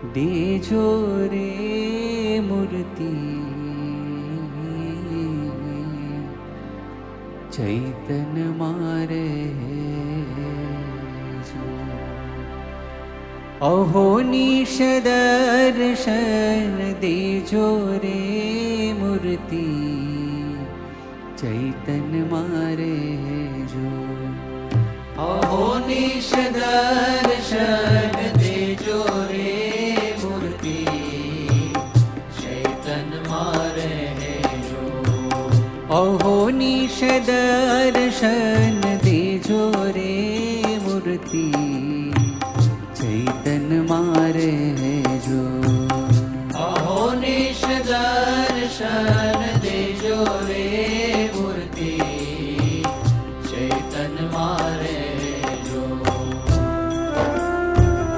देजो रे मूर्ति चैतन मारे अहो निश दर्शन देजो रे मूर्ति चैतन मारे जो अहो निश दर्शन देजो रे मूर्ति चैतन मारे जो अहो निश दर्शन देजो रे मूर्ति चैतन मारे